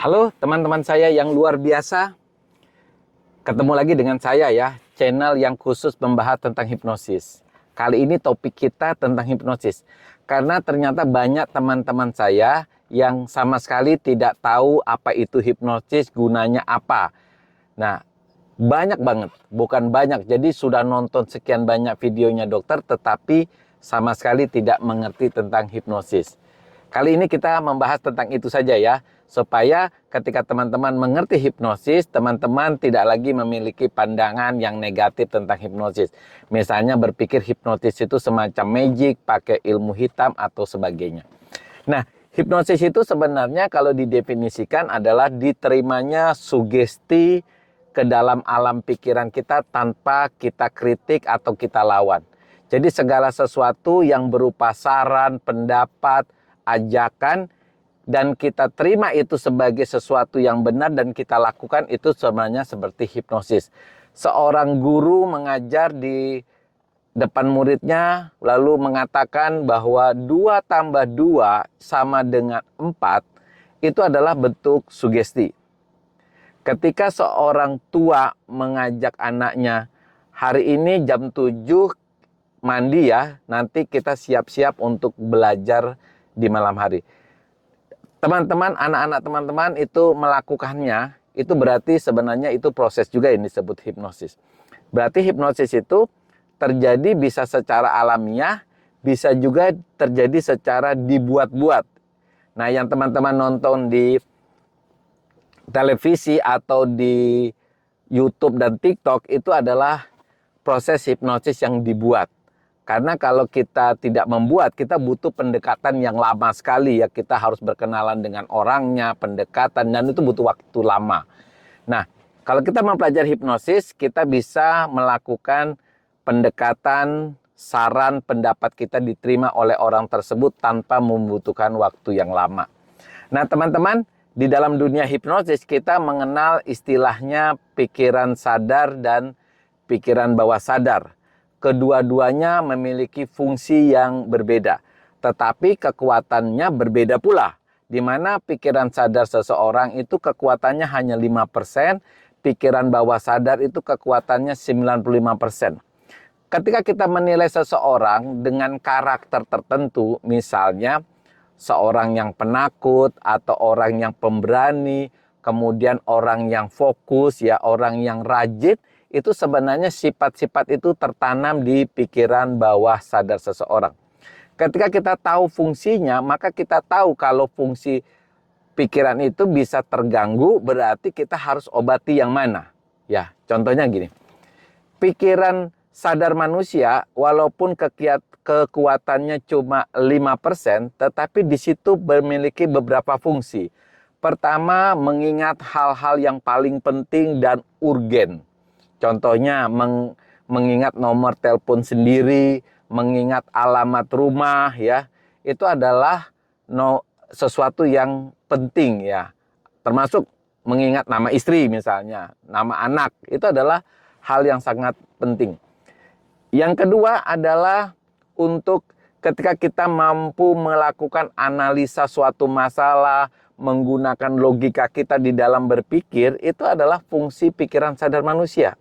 Halo teman-teman saya yang luar biasa, ketemu lagi dengan saya ya, channel yang khusus membahas tentang hipnosis. Kali ini topik kita tentang hipnosis, karena ternyata banyak teman-teman saya yang sama sekali tidak tahu apa itu hipnosis, gunanya apa. Nah, banyak banget, bukan banyak, jadi sudah nonton sekian banyak videonya dokter, tetapi sama sekali tidak mengerti tentang hipnosis. Kali ini kita membahas tentang itu saja ya, supaya ketika teman-teman mengerti hipnosis, teman-teman tidak lagi memiliki pandangan yang negatif tentang hipnosis. Misalnya berpikir hipnosis itu semacam magic, pakai ilmu hitam atau sebagainya. Nah, hipnosis itu sebenarnya kalau didefinisikan adalah diterimanya sugesti ke dalam alam pikiran kita tanpa kita kritik atau kita lawan. Jadi segala sesuatu yang berupa saran, pendapat, ajakan, dan kita terima itu sebagai sesuatu yang benar dan kita lakukan, itu sebenarnya seperti hipnosis. Seorang guru mengajar di depan muridnya lalu mengatakan bahwa 2 tambah 2 sama dengan 4, itu adalah bentuk sugesti. Ketika seorang tua mengajak anaknya, hari ini jam 7 mandi ya, nanti kita siap-siap untuk belajar di malam hari. Teman-teman, anak-anak teman-teman itu melakukannya, itu berarti sebenarnya itu proses juga yang disebut hipnosis. Berarti hipnosis itu terjadi bisa secara alamiah, bisa juga terjadi secara dibuat-buat. Nah, yang teman-teman nonton di televisi atau di YouTube dan TikTok itu adalah proses hipnosis yang dibuat. Karena kalau kita tidak membuat, kita butuh pendekatan yang lama sekali ya. Kita harus berkenalan dengan orangnya, pendekatan, dan itu butuh waktu lama. Nah, kalau kita mempelajari hipnosis, kita bisa melakukan pendekatan, saran, pendapat kita diterima oleh orang tersebut tanpa membutuhkan waktu yang lama. Nah, teman-teman, di dalam dunia hipnosis kita mengenal istilahnya pikiran sadar dan pikiran bawah sadar. Kedua-duanya memiliki fungsi yang berbeda, tetapi kekuatannya berbeda pula. Di mana pikiran sadar seseorang itu kekuatannya hanya 5%, pikiran bawah sadar itu kekuatannya 95%. Ketika kita menilai seseorang dengan karakter tertentu, misalnya seorang yang penakut atau orang yang pemberani, kemudian orang yang fokus ya, orang yang rajin, itu sebenarnya sifat-sifat itu tertanam di pikiran bawah sadar seseorang. Ketika kita tahu fungsinya, maka kita tahu kalau fungsi pikiran itu bisa terganggu, berarti kita harus obati yang mana. Ya, contohnya gini. Pikiran sadar manusia walaupun kekuatannya cuma 5%, tetapi di situ memiliki beberapa fungsi. Pertama, mengingat hal-hal yang paling penting dan urgen. Contohnya mengingat nomor telepon sendiri, mengingat alamat rumah ya. Itu adalah sesuatu yang penting ya. Termasuk mengingat nama istri misalnya, nama anak. Itu adalah hal yang sangat penting. Yang kedua adalah untuk ketika kita mampu melakukan analisa suatu masalah, menggunakan logika kita di dalam berpikir, itu adalah fungsi pikiran sadar manusia.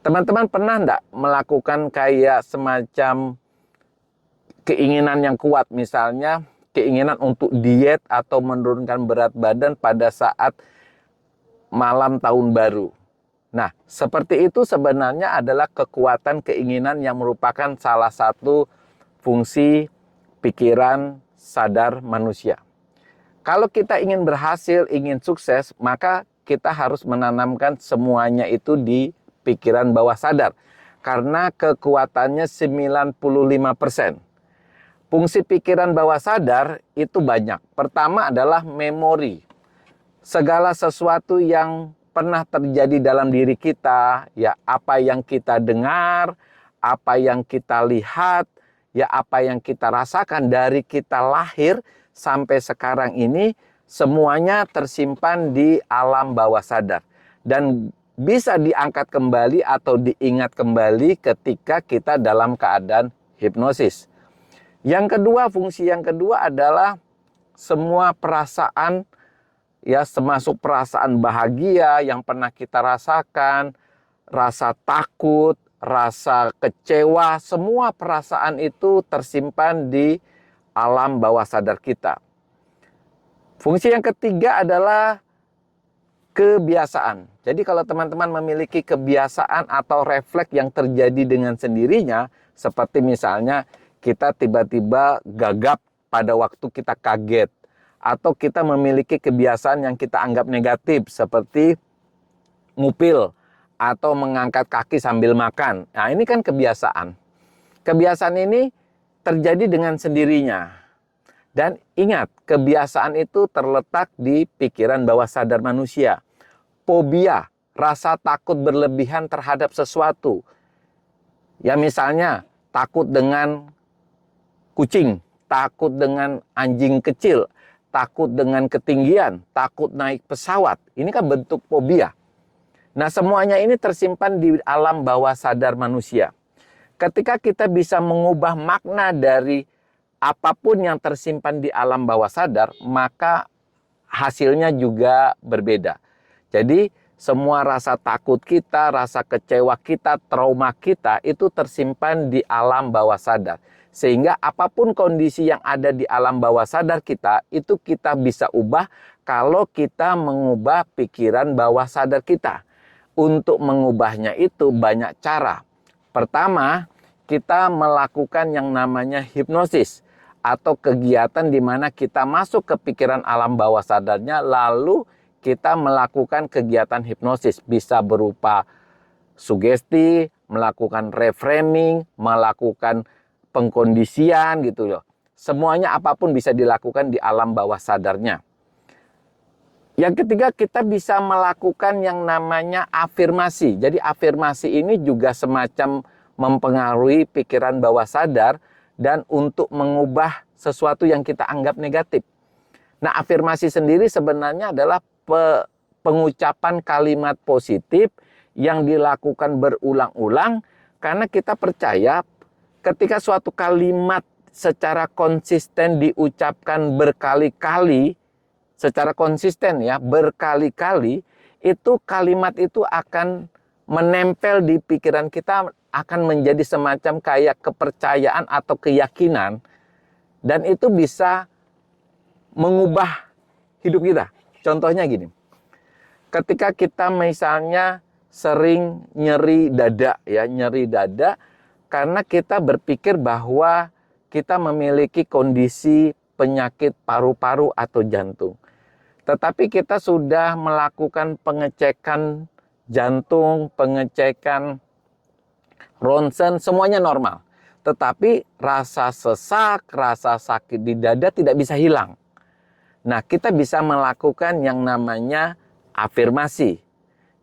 Teman-teman pernah enggak melakukan kayak semacam keinginan yang kuat, misalnya keinginan untuk diet atau menurunkan berat badan pada saat malam tahun baru. Nah, seperti itu sebenarnya adalah kekuatan keinginan yang merupakan salah satu fungsi pikiran sadar manusia. Kalau kita ingin berhasil, ingin sukses, maka kita harus menanamkan semuanya itu di pikiran bawah sadar. Karena kekuatannya 95%. Fungsi pikiran bawah sadar itu banyak. Pertama adalah memori. Segala sesuatu yang pernah terjadi dalam diri kita, ya apa yang kita dengar, apa yang kita lihat, ya apa yang kita rasakan dari kita lahir sampai sekarang ini, semuanya tersimpan di alam bawah sadar. Dan bisa diangkat kembali atau diingat kembali ketika kita dalam keadaan hipnosis. Yang kedua, fungsi yang kedua adalah semua perasaan ya, semasuk perasaan bahagia yang pernah kita rasakan, rasa takut, rasa kecewa, semua perasaan itu tersimpan di alam bawah sadar kita. Fungsi yang ketiga adalah kebiasaan. Jadi kalau teman-teman memiliki kebiasaan atau refleks yang terjadi dengan sendirinya, seperti misalnya kita tiba-tiba gagap pada waktu kita kaget, atau kita memiliki kebiasaan yang kita anggap negatif, seperti ngupil atau mengangkat kaki sambil makan. Nah, ini kan kebiasaan. Kebiasaan ini terjadi dengan sendirinya. Dan ingat, kebiasaan itu terletak di pikiran bawah sadar manusia. Fobia, rasa takut berlebihan terhadap sesuatu. Ya misalnya, takut dengan kucing, takut dengan anjing kecil, takut dengan ketinggian, takut naik pesawat. Ini kan bentuk fobia. Nah, semuanya ini tersimpan di alam bawah sadar manusia. Ketika kita bisa mengubah makna dari apapun yang tersimpan di alam bawah sadar, maka hasilnya juga berbeda. Jadi, semua rasa takut kita, rasa kecewa kita, trauma kita, itu tersimpan di alam bawah sadar. Sehingga apapun kondisi yang ada di alam bawah sadar kita, itu kita bisa ubah kalau kita mengubah pikiran bawah sadar kita. Untuk mengubahnya itu banyak cara. Pertama, kita melakukan yang namanya hipnosis, atau kegiatan di mana kita masuk ke pikiran alam bawah sadarnya, lalu kita melakukan kegiatan hipnosis. Bisa berupa sugesti, melakukan reframing, melakukan pengkondisian gitu loh. Semuanya apapun bisa dilakukan di alam bawah sadarnya. Yang ketiga, kita bisa melakukan yang namanya afirmasi. Jadi afirmasi ini juga semacam mempengaruhi pikiran bawah sadar dan untuk mengubah sesuatu yang kita anggap negatif. Nah, afirmasi sendiri sebenarnya adalah pengucapan kalimat positif yang dilakukan berulang-ulang karena kita percaya ketika suatu kalimat secara konsisten diucapkan berkali-kali, secara konsisten ya, berkali-kali, itu kalimat itu akan menempel di pikiran kita, akan menjadi semacam kayak kepercayaan atau keyakinan, dan itu bisa mengubah hidup kita. Contohnya gini, ketika kita misalnya sering nyeri dada ya, nyeri dada karena kita berpikir bahwa kita memiliki kondisi penyakit paru-paru atau jantung. Tetapi kita sudah melakukan pengecekan jantung, pengecekan ronsen, semuanya normal. Tetapi rasa sesak, rasa sakit di dada tidak bisa hilang. Nah, kita bisa melakukan yang namanya afirmasi.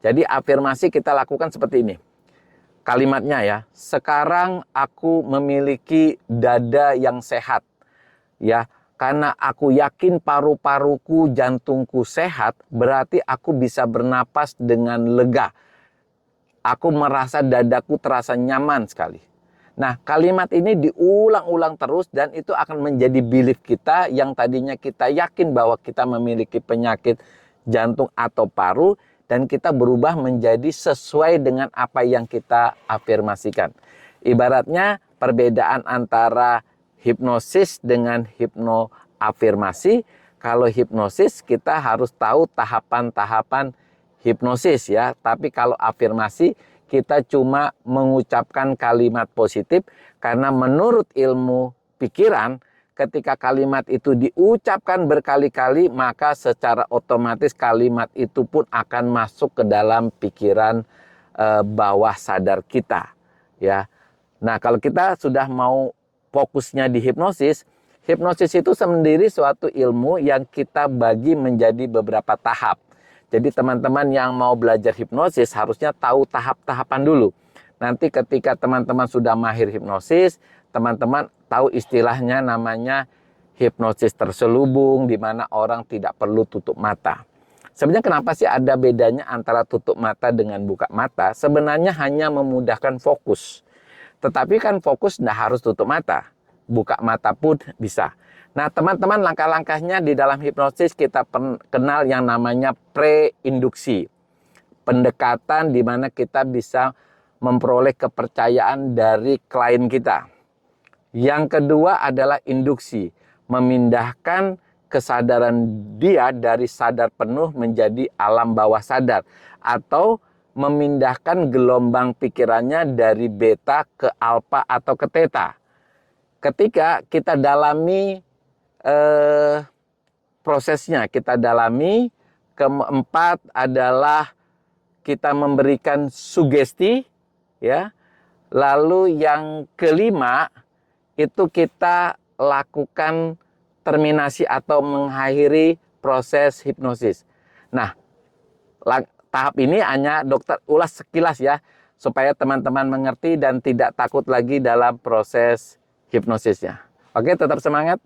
Jadi afirmasi kita lakukan seperti ini. Kalimatnya ya, sekarang aku memiliki dada yang sehat. Ya, karena aku yakin paru-paruku, jantungku sehat, berarti aku bisa bernapas dengan lega. Aku merasa dadaku terasa nyaman sekali. Nah, kalimat ini diulang-ulang terus dan itu akan menjadi belief kita yang tadinya kita yakin bahwa kita memiliki penyakit jantung atau paru, dan kita berubah menjadi sesuai dengan apa yang kita afirmasikan. Ibaratnya perbedaan antara hipnosis dengan hipnoafirmasi. Kalau hipnosis kita harus tahu tahapan-tahapan hipnosis ya, tapi kalau afirmasi kita cuma mengucapkan kalimat positif karena menurut ilmu pikiran ketika kalimat itu diucapkan berkali-kali maka secara otomatis kalimat itu pun akan masuk ke dalam pikiran bawah sadar kita ya. Nah, kalau kita sudah mau fokusnya di hipnosis, hipnosis itu sendiri suatu ilmu yang kita bagi menjadi beberapa tahap. Jadi teman-teman yang mau belajar hipnosis harusnya tahu tahap-tahapan dulu. Nanti ketika teman-teman sudah mahir hipnosis, teman-teman tahu istilahnya namanya hipnosis terselubung, di mana orang tidak perlu tutup mata. Sebenarnya kenapa sih ada bedanya antara tutup mata dengan buka mata? Sebenarnya hanya memudahkan fokus. Tetapi kan fokus tidak harus tutup mata. Buka mata pun bisa. Nah, teman-teman, langkah-langkahnya di dalam hipnosis kita kenal yang namanya pre-induksi. Pendekatan di mana kita bisa memperoleh kepercayaan dari klien kita. Yang kedua adalah induksi, memindahkan kesadaran dia dari sadar penuh menjadi alam bawah sadar, atau memindahkan gelombang pikirannya dari beta ke alfa atau ke theta. Ketika kita dalami prosesnya, kita dalami. Keempat adalah kita memberikan sugesti, ya. Lalu yang kelima itu kita lakukan terminasi atau mengakhiri proses hipnosis. Nah, tahap ini hanya dokter ulas sekilas ya, supaya teman-teman mengerti dan tidak takut lagi dalam proses hipnosisnya. Oke, tetap semangat.